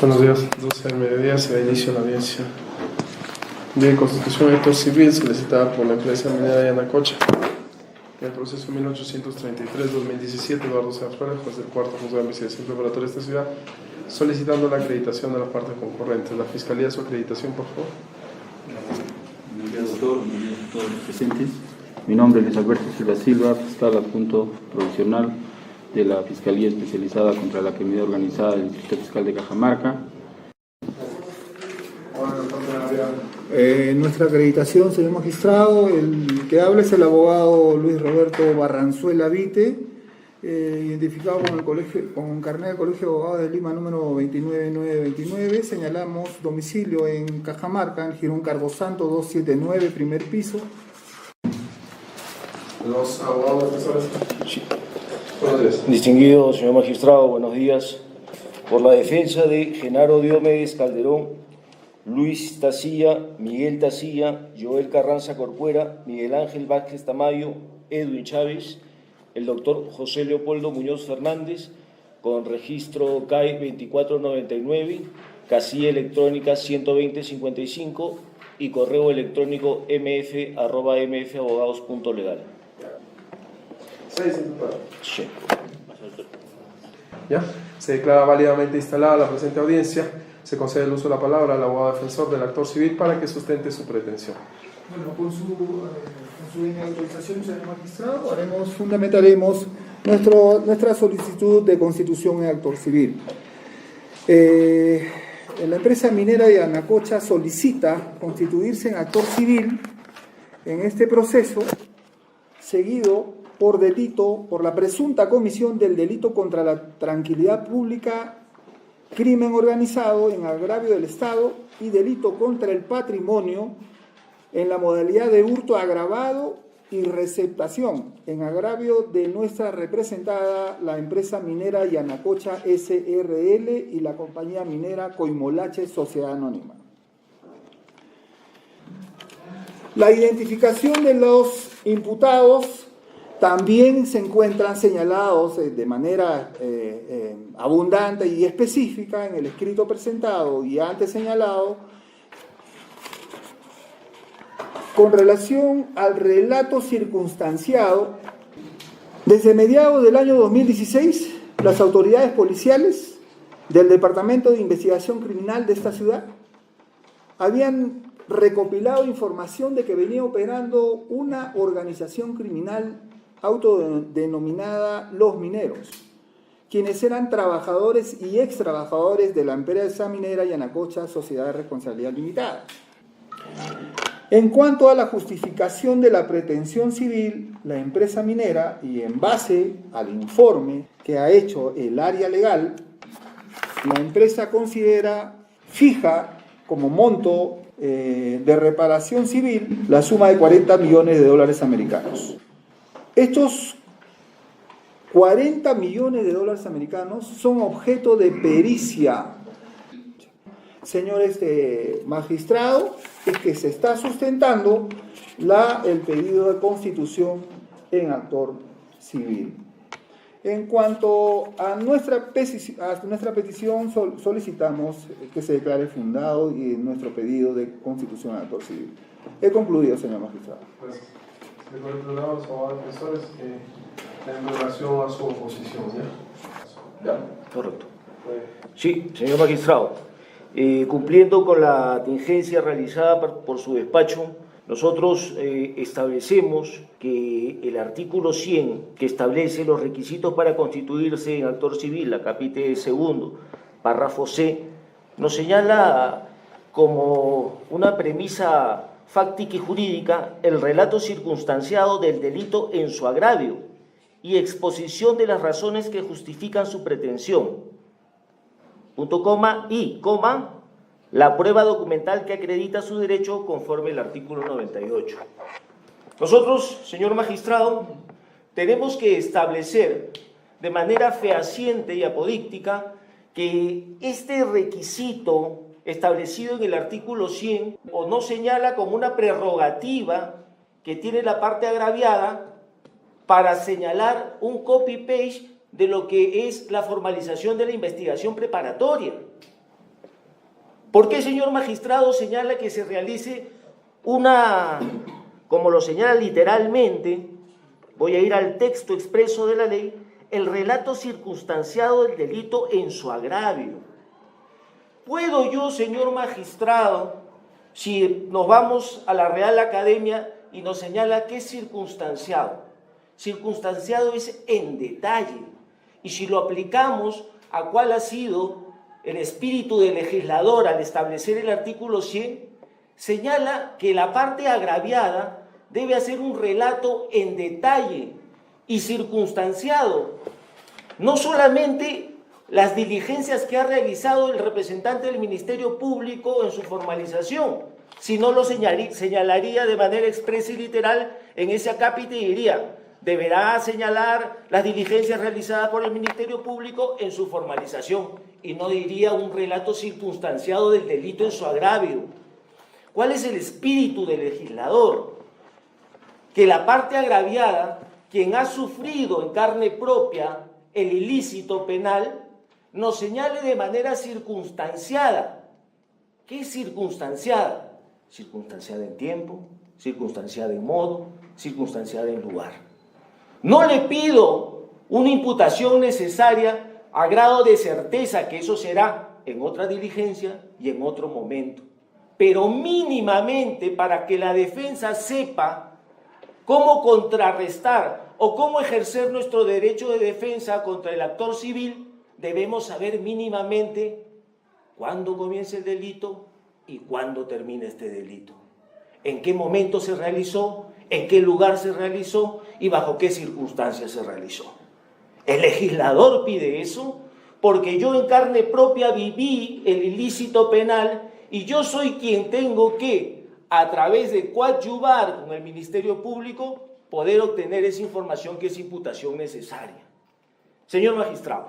Buenos días, 12 del mediodía se da inicio a la audiencia de constitución de actor civil solicitada por la empresa minera Yanacocha en el proceso 1833-2017. Eduardo Zazuela, juez del cuarto juzgado de investigación preparatoria de esta ciudad, solicitando la acreditación de las partes concurrentes. La Fiscalía, su acreditación, por favor. Buenos días, doctor. Buenos días a todos los presentes. Mi nombre es Luis Alberto Silva Silva, fiscal adjunto provisional de la Fiscalía Especializada contra la Criminalidad Organizada del Distrito Fiscal de Cajamarca. Nuestra acreditación, señor magistrado, el que habla es el abogado Luis Roberto Barranzuela Vite, identificado con carnet del Colegio de Abogados de Lima número 29929. Señalamos domicilio en Cajamarca, en Girón Cardosanto 279, primer piso. Los abogados defensores. Buenos días. Distinguido señor magistrado, buenos días. Por la defensa de Genaro Diomedes Calderón, Luis Tacilla, Miguel Tacilla, Joel Carranza Corcuera, Miguel Ángel Vázquez Tamayo, Edwin Chávez, el doctor José Leopoldo Muñoz Fernández, con registro CAI 2499, casilla electrónica 12055 y correo electrónico mf@mfabogados.legal. 6 imputados. Sí. ¿Ya? Se declara válidamente instalada la presente audiencia. Se concede el uso de la palabra al abogado defensor del actor civil para que sustente su pretensión. Bueno, con su autorización, señor magistrado, fundamentaremos nuestra solicitud de constitución en actor civil. La empresa minera de Yanacocha solicita constituirse en actor civil en este proceso, seguido por la presunta comisión del delito contra la tranquilidad pública, crimen organizado en agravio del Estado y delito contra el patrimonio en la modalidad de hurto agravado y receptación en agravio de nuestra representada, la empresa minera Yanacocha SRL y la compañía minera Coimolache Sociedad Anónima. La identificación de los imputados también se encuentran señalados de manera abundante y específica en el escrito presentado y antes señalado con relación al relato circunstanciado. Desde mediados del año 2016, las autoridades policiales del Departamento de Investigación Criminal de esta ciudad habían recopilado información de que venía operando una organización criminal autodenominada Los Mineros, quienes eran trabajadores y ex trabajadores de la empresa minera Yanacocha Sociedad de Responsabilidad Limitada. En cuanto a la justificación de la pretensión civil, la empresa minera, y en base al informe que ha hecho el área legal, la empresa considera fija como monto de reparación civil la suma de $40 millones americanos. Estos $40 millones americanos son objeto de pericia. Señor magistrado, es que se está sustentando el pedido de constitución en actor civil. En cuanto a nuestra petición, solicitamos que se declare fundado y nuestro pedido de constitución en actor civil. He concluido, señor magistrado. Gracias. Por el otro lado, los abogados defensores en relación a su oposición, ¿ya? ¿Ya? Correcto. Sí, señor magistrado. Cumpliendo con la tingencia realizada por su despacho, nosotros establecemos que el artículo 100, que establece los requisitos para constituirse en actor civil, la capítulo segundo, párrafo C, nos señala como una premisa fáctica y jurídica el relato circunstanciado del delito en su agravio y exposición de las razones que justifican su pretensión. Punto, coma, y, coma, la prueba documental que acredita su derecho conforme al artículo 98. Nosotros, señor magistrado, tenemos que establecer de manera fehaciente y apodíctica que este requisito establecido en el artículo 100 o no señala como una prerrogativa que tiene la parte agraviada para señalar un copy-paste de lo que es la formalización de la investigación preparatoria. ¿Por qué, señor magistrado, señala que se realice una, como lo señala literalmente, voy a ir al texto expreso de la ley, el relato circunstanciado del delito en su agravio? ¿Puedo yo, señor magistrado, si nos vamos a la Real Academia y nos señala que es circunstanciado? Circunstanciado es en detalle. Y si lo aplicamos a cuál ha sido el espíritu del legislador al establecer el artículo 100, señala que la parte agraviada debe hacer un relato en detalle y circunstanciado, no solamente las diligencias que ha realizado el representante del Ministerio Público en su formalización, sino lo señalaría de manera expresa y literal en ese acápite y diría: deberá señalar las diligencias realizadas por el Ministerio Público en su formalización, y no diría un relato circunstanciado del delito en su agravio. ¿Cuál es el espíritu del legislador? Que la parte agraviada, quien ha sufrido en carne propia el ilícito penal, nos señale de manera circunstanciada. ¿Qué es circunstanciada? Circunstanciada en tiempo, circunstanciada en modo, circunstanciada en lugar. No le pido una imputación necesaria a grado de certeza, que eso será en otra diligencia y en otro momento, pero mínimamente para que la defensa sepa cómo contrarrestar o cómo ejercer nuestro derecho de defensa contra el actor civil, debemos saber mínimamente cuándo comienza el delito y cuándo termina este delito, en qué momento se realizó, en qué lugar se realizó y bajo qué circunstancias se realizó. El legislador pide eso porque yo en carne propia viví el ilícito penal y yo soy quien tengo que, a través de coadyuvar con el Ministerio Público, poder obtener esa información que es imputación necesaria. Señor magistrado,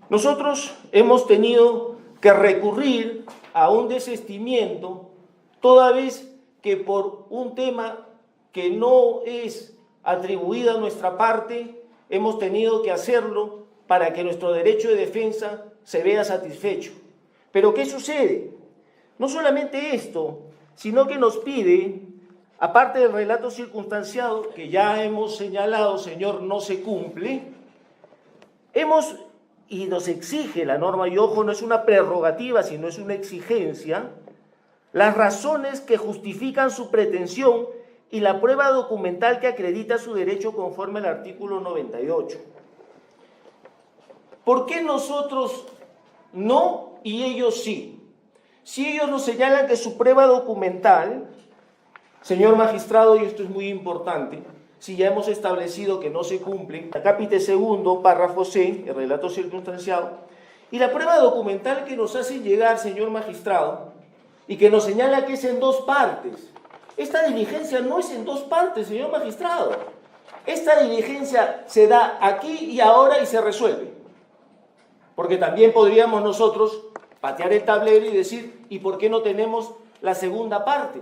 nosotros hemos tenido que recurrir a un desistimiento toda vez que por un tema que no es atribuido a nuestra parte, hemos tenido que hacerlo para que nuestro derecho de defensa se vea satisfecho. Pero ¿qué sucede? No solamente esto, sino que nos pide, aparte del relato circunstanciado, que ya hemos señalado, señor, no se cumple, y nos exige la norma, y ojo, no es una prerrogativa, sino es una exigencia, las razones que justifican su pretensión y la prueba documental que acredita su derecho conforme al artículo 98. ¿Por qué nosotros no y ellos sí? Si ellos nos señalan que su prueba documental, señor magistrado, y esto es muy importante, si ya hemos establecido que no se cumple, acápite segundo, párrafo C, el relato circunstanciado, y la prueba documental que nos hace llegar, señor magistrado, y que nos señala que es en dos partes. Esta diligencia no es en dos partes, señor magistrado. Esta diligencia se da aquí y ahora y se resuelve. Porque también podríamos nosotros patear el tablero y decir, ¿y por qué no tenemos la segunda parte?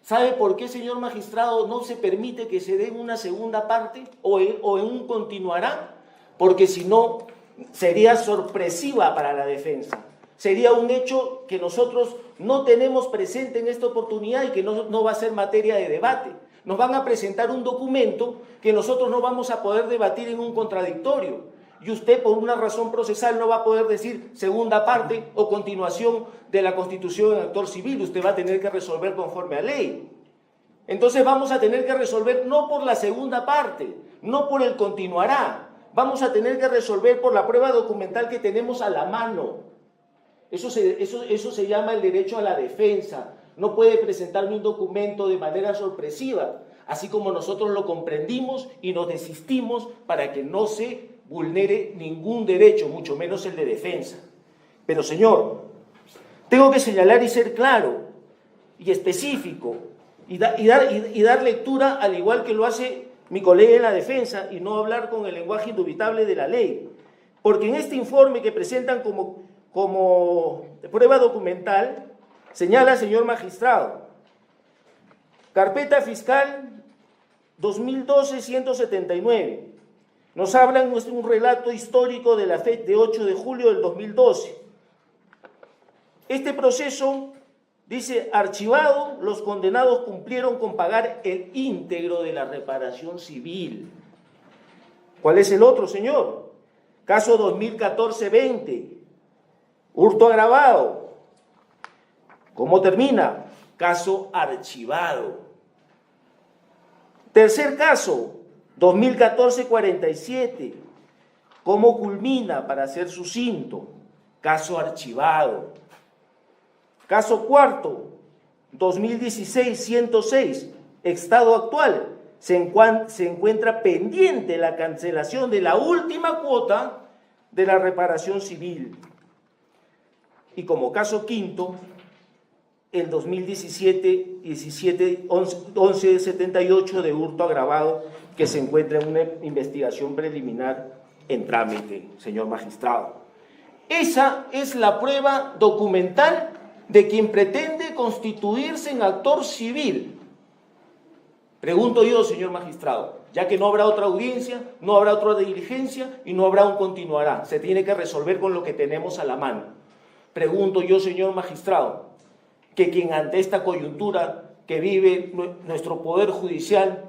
¿Sabe por qué, señor magistrado, no se permite que se dé una segunda parte o en un continuará? Porque si no, sería sorpresiva para la defensa. Sería un hecho que nosotros no tenemos presente en esta oportunidad y que no va a ser materia de debate. Nos van a presentar un documento que nosotros no vamos a poder debatir en un contradictorio. Y usted, por una razón procesal, no va a poder decir segunda parte o continuación de la Constitución en actor civil. Usted va a tener que resolver conforme a ley. Entonces vamos a tener que resolver no por la segunda parte, no por el continuará. Vamos a tener que resolver por la prueba documental que tenemos a la mano. Eso se llama el derecho a la defensa. No puede presentarme un documento de manera sorpresiva, así como nosotros lo comprendimos y nos desistimos para que no se vulnere ningún derecho, mucho menos el de defensa. Pero, señor, tengo que señalar y ser claro y específico y dar lectura al igual que lo hace mi colega en la defensa y no hablar con el lenguaje indubitable de la ley. Porque en este informe que presentan como prueba documental, señala, señor magistrado, carpeta fiscal 2012-179. Nos hablan un relato histórico de la fecha de 8 de julio del 2012. Este proceso, dice, archivado, los condenados cumplieron con pagar el íntegro de la reparación civil. ¿Cuál es el otro, señor? Caso 2014-20, hurto agravado. ¿Cómo termina? Caso archivado. Tercer caso, 2014-47. ¿Cómo culmina? Para ser sucinto, caso archivado. Caso cuarto, 2016-106, estado actual. Se encuentra pendiente la cancelación de la última cuota de la reparación civil. Y como caso quinto, el 2017-1178 de hurto agravado, que se encuentra en una investigación preliminar en trámite, señor magistrado. Esa es la prueba documental de quien pretende constituirse en actor civil. Pregunto yo, señor magistrado, ya que no habrá otra audiencia, no habrá otra diligencia y no habrá un continuará. Se tiene que resolver con lo que tenemos a la mano. Pregunto yo, señor magistrado, que quien ante esta coyuntura que vive nuestro Poder Judicial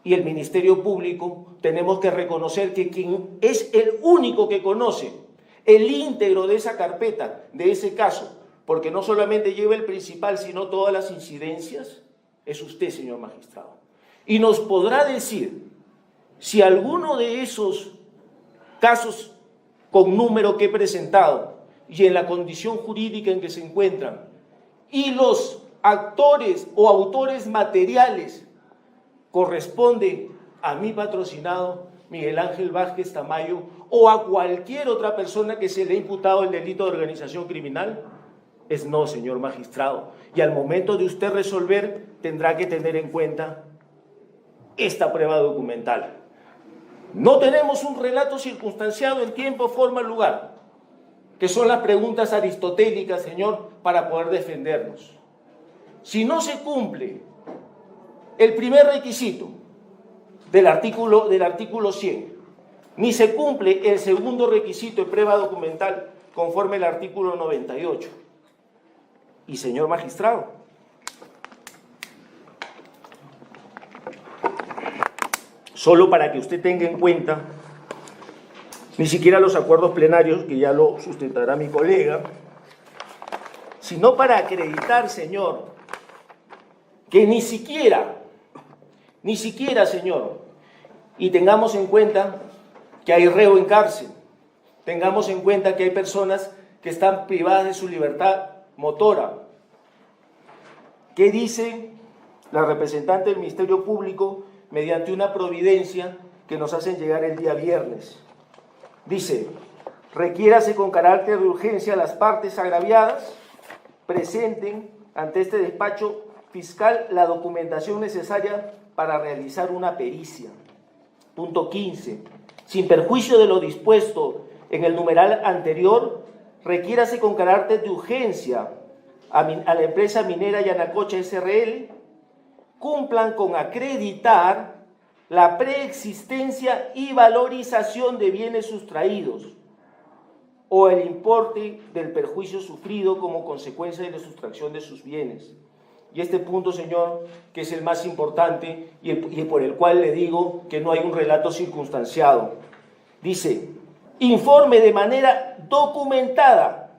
y el Ministerio Público, tenemos que reconocer que quien es el único que conoce el íntegro de esa carpeta, de ese caso, porque no solamente lleva el principal, sino todas las incidencias, es usted, señor magistrado. Y nos podrá decir si alguno de esos casos con número que he presentado y en la condición jurídica en que se encuentran, y los actores o autores materiales corresponden a mi patrocinado Miguel Ángel Vázquez Tamayo o a cualquier otra persona que se le ha imputado el delito de organización criminal. Es no, señor magistrado. Y al momento de usted resolver, tendrá que tener en cuenta esta prueba documental. No tenemos un relato circunstanciado en tiempo, forma, lugar, que son las preguntas aristotélicas, señor, para poder defendernos. Si no se cumple el primer requisito del artículo 100, ni se cumple el segundo requisito de prueba documental conforme al artículo 98. Y señor magistrado, solo para que usted tenga en cuenta, ni siquiera los acuerdos plenarios, que ya lo sustentará mi colega, sino para acreditar, señor, que ni siquiera, señor, y tengamos en cuenta que hay reo en cárcel, tengamos en cuenta que hay personas que están privadas de su libertad motora. ¿Qué dice la representante del Ministerio Público mediante una providencia que nos hacen llegar el día viernes? Dice: requiérase con carácter de urgencia las partes agraviadas presenten ante este despacho fiscal la documentación necesaria para realizar una pericia. Punto 15. Sin perjuicio de lo dispuesto en el numeral anterior, requiérase con carácter de urgencia a la empresa minera Yanacocha S.R.L. cumplan con acreditar la preexistencia y valorización de bienes sustraídos o el importe del perjuicio sufrido como consecuencia de la sustracción de sus bienes. Y este punto, señor, que es el más importante y por el cual le digo que no hay un relato circunstanciado. Dice: informe de manera documentada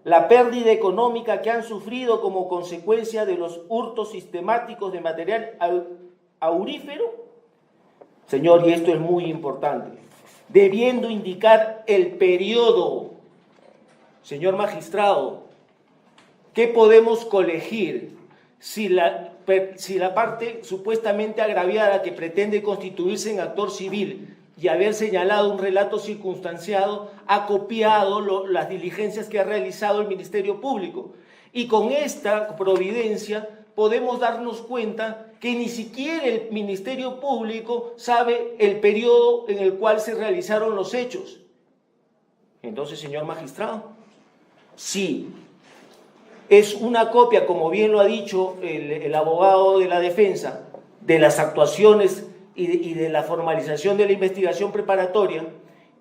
la pérdida económica que han sufrido como consecuencia de los hurtos sistemáticos de material aurífero. Señor, y esto es muy importante, debiendo indicar el periodo. Señor magistrado, ¿qué podemos colegir si la parte supuestamente agraviada que pretende constituirse en actor civil y haber señalado un relato circunstanciado ha copiado las diligencias que ha realizado el Ministerio Público? Y con esta providencia podemos darnos cuenta que ni siquiera el Ministerio Público sabe el periodo en el cual se realizaron los hechos. Entonces, señor magistrado, sí, es una copia, como bien lo ha dicho el abogado de la defensa, de las actuaciones y de la formalización de la investigación preparatoria,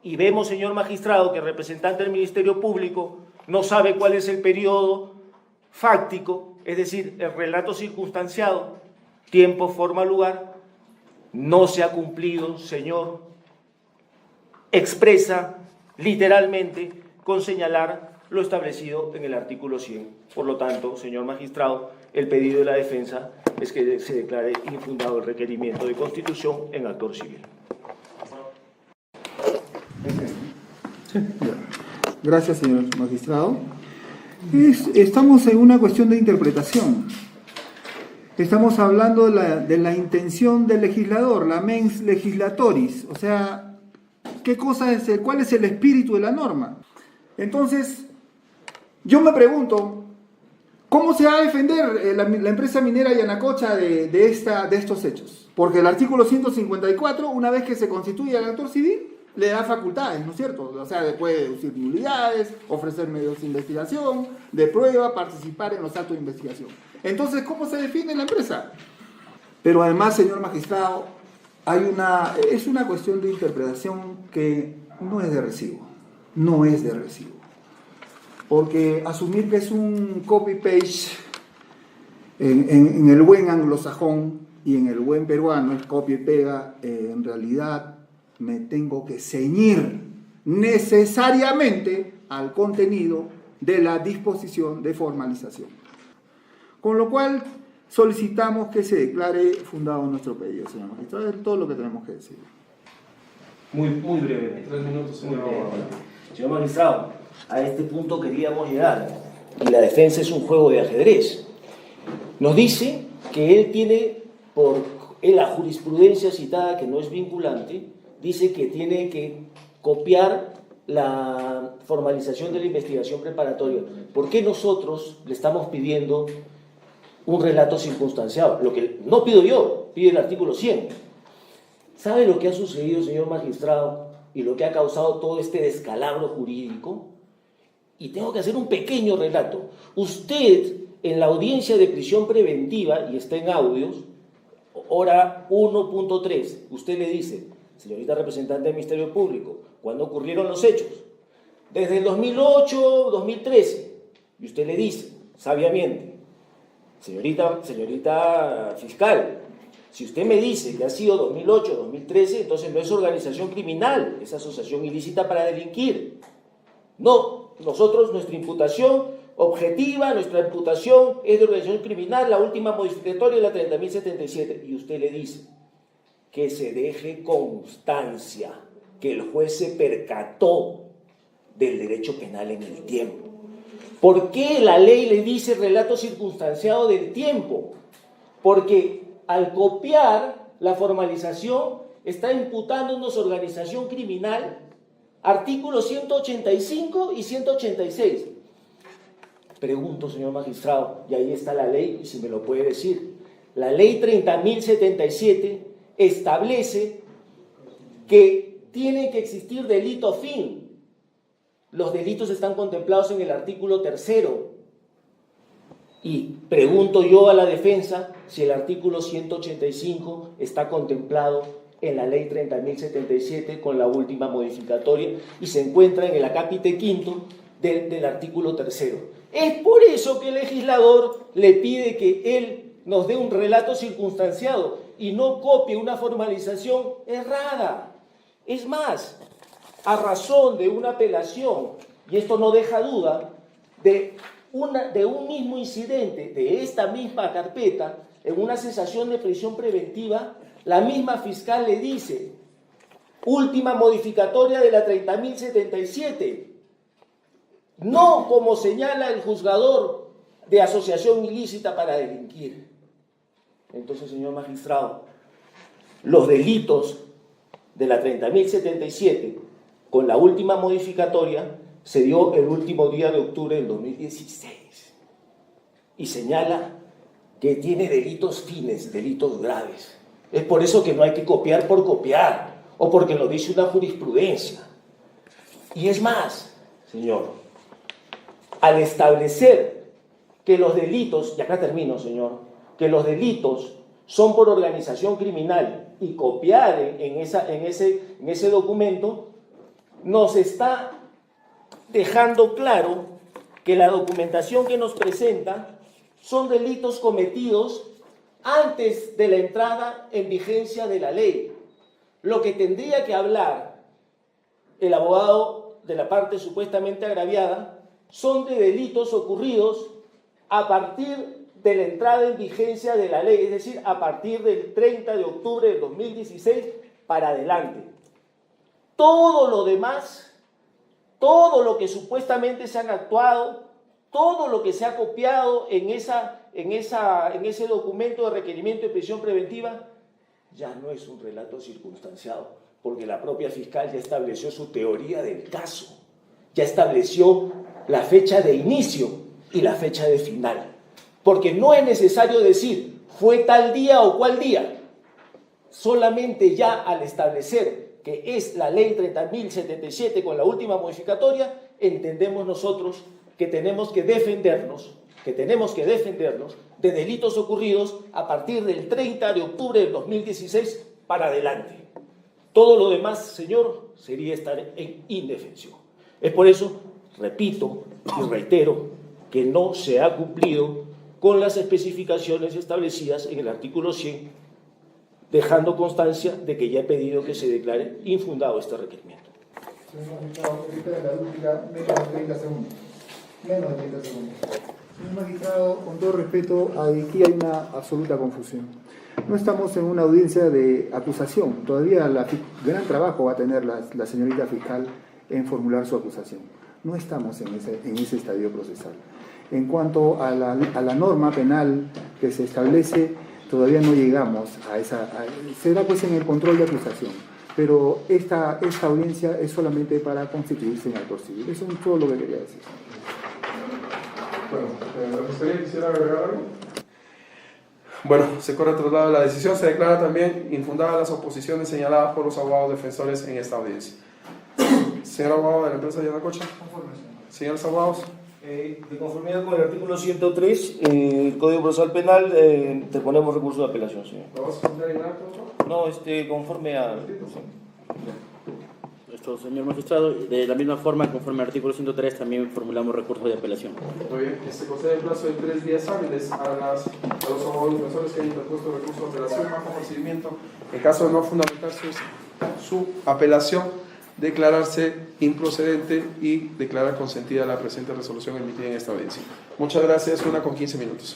y vemos, señor magistrado, que el representante del Ministerio Público no sabe cuál es el periodo fáctico, es decir, el relato circunstanciado, tiempo, forma, lugar, no se ha cumplido, señor, expresa literalmente con señalar lo establecido en el artículo 100. Por lo tanto, señor magistrado, el pedido de la defensa es que se declare infundado el requerimiento de constitución en actor civil. Gracias, señor magistrado. Estamos en una cuestión de interpretación. Estamos hablando de la intención del legislador, la mens legislatoris, o sea, ¿cuál es el espíritu de la norma? Entonces, yo me pregunto, ¿cómo se va a defender la empresa minera Yanacocha de estos hechos? Porque el artículo 154, una vez que se constituye el actor civil, le da facultades, ¿no es cierto? O sea, puede deducir nulidades, ofrecer medios de investigación, de prueba, participar en los actos de investigación. Entonces, ¿cómo se defiende la empresa? Pero además, señor magistrado, es una cuestión de interpretación que no es de recibo. No es de recibo. Porque asumir que es un copy-paste en el buen anglosajón y en el buen peruano es copia y pega, en realidad me tengo que ceñir necesariamente al contenido de la disposición de formalización. Con lo cual solicitamos que se declare fundado nuestro pedido, señor magistrado. Es todo lo que tenemos que decir. Muy brevemente. 3 minutos, señor. Señor magistrado, a este punto queríamos llegar, y la defensa es un juego de ajedrez. Nos dice que él tiene, en la jurisprudencia citada, que no es vinculante, dice que tiene que copiar la formalización de la investigación preparatoria. ¿Por qué nosotros le estamos pidiendo un relato circunstanciado? Lo que no pido yo, pide el artículo 100. ¿Sabe lo que ha sucedido, señor magistrado, y lo que ha causado todo este descalabro jurídico? Y tengo que hacer un pequeño relato. Usted, en la audiencia de prisión preventiva, y está en audios, hora 1.3, usted le dice: señorita representante del Ministerio Público, ¿cuándo ocurrieron los hechos? Desde el 2008, 2013. Y usted le dice, sabiamente: señorita fiscal, si usted me dice que ha sido 2008, 2013, entonces no es organización criminal, es asociación ilícita para delinquir. No, nosotros, nuestra imputación objetiva, nuestra imputación es de organización criminal, la última modificatoria es la 30.077. Y usted le dice que se deje constancia que el juez se percató del derecho penal en el tiempo. ¿Por qué la ley le dice relato circunstanciado del tiempo? Porque al copiar la formalización está imputándonos organización criminal, artículos 185 y 186. Pregunto, señor magistrado, y ahí está la ley, y si me lo puede decir. La ley 30.077 establece que tiene que existir delito fin. Los delitos están contemplados en el artículo 3. Y pregunto yo a la defensa si el artículo 185 está contemplado en la ley 30.077 con la última modificatoria y se encuentra en el acápite quinto del artículo 3. Es por eso que el legislador le pide que él nos dé un relato circunstanciado y no copie una formalización errada. Es más, a razón de una apelación, y esto no deja duda, de un mismo incidente de esta misma carpeta, en una cesación de prisión preventiva, la misma fiscal le dice: última modificatoria de la 30.077, no como señala el juzgador de asociación ilícita para delinquir. Entonces, señor magistrado, los delitos de la 30.077 con la última modificatoria se dio el último día de octubre del 2016 y señala que tiene delitos fines, delitos graves. Es por eso que no hay que copiar por copiar o porque lo dice una jurisprudencia. Y es más, señor, al establecer que los delitos, y acá termino, señor, que los delitos son por organización criminal y copiar en ese documento, nos está dejando claro que la documentación que nos presenta son delitos cometidos antes de la entrada en vigencia de la ley. Lo que tendría que hablar el abogado de la parte supuestamente agraviada son de delitos ocurridos a partir de la entrada en vigencia de la ley, es decir, a partir del 30 de octubre del 2016 para adelante. Todo lo demás, todo lo que supuestamente se han actuado, todo lo que se ha copiado en ese documento de requerimiento de prisión preventiva, ya no es un relato circunstanciado, porque la propia fiscal ya estableció su teoría del caso, ya estableció la fecha de inicio y la fecha de final, porque no es necesario decir fue tal día o cual día, solamente ya al establecer que es la ley 30.077 con la última modificatoria, entendemos nosotros que tenemos que defendernos de delitos ocurridos a partir del 30 de octubre del 2016 para adelante. Todo lo demás, señor, sería estar en indefensión. Es por eso, repito y reitero, que no se ha cumplido con las especificaciones establecidas en el artículo 100, dejando constancia de que ya he pedido que se declare infundado este requerimiento. Señor magistrado, la dúplica, menos de 30 segundos. Menos de 30 segundos. Señor magistrado, con todo respeto, aquí hay una absoluta confusión. No estamos en una audiencia de acusación. Todavía gran trabajo va a tener la señorita fiscal en formular su acusación. No estamos en ese estadio procesal. En cuanto a la norma penal que se establece, todavía no llegamos a esa... será pues en el control de acusación. Pero esta audiencia es solamente para constituirse en actor civil. Eso es todo lo que quería decir. Bueno, ¿la fiscalía quisiera agregar algo? Bueno, se corre traslado de la decisión. Se declara también infundadas las oposiciones señaladas por los abogados defensores en esta audiencia. Señor abogado de la empresa Yanacocha. Conforme, señor. Señores abogados. De conformidad con el artículo 103 del Código Procesal Penal, interponemos recurso de apelación, señor. ¿Lo vas a presentar en acto? No, conforme a... Esto, señor magistrado, de la misma forma, conforme al artículo 103, también formulamos recurso de apelación. Muy bien, que se concede el plazo de 3 días hábiles a los abogados defensores que han interpuesto recurso de apelación bajo procedimiento. En caso de no fundamentarse su apelación, declararse improcedente y declarar consentida la presente resolución emitida en esta audiencia. Muchas gracias, 1:15.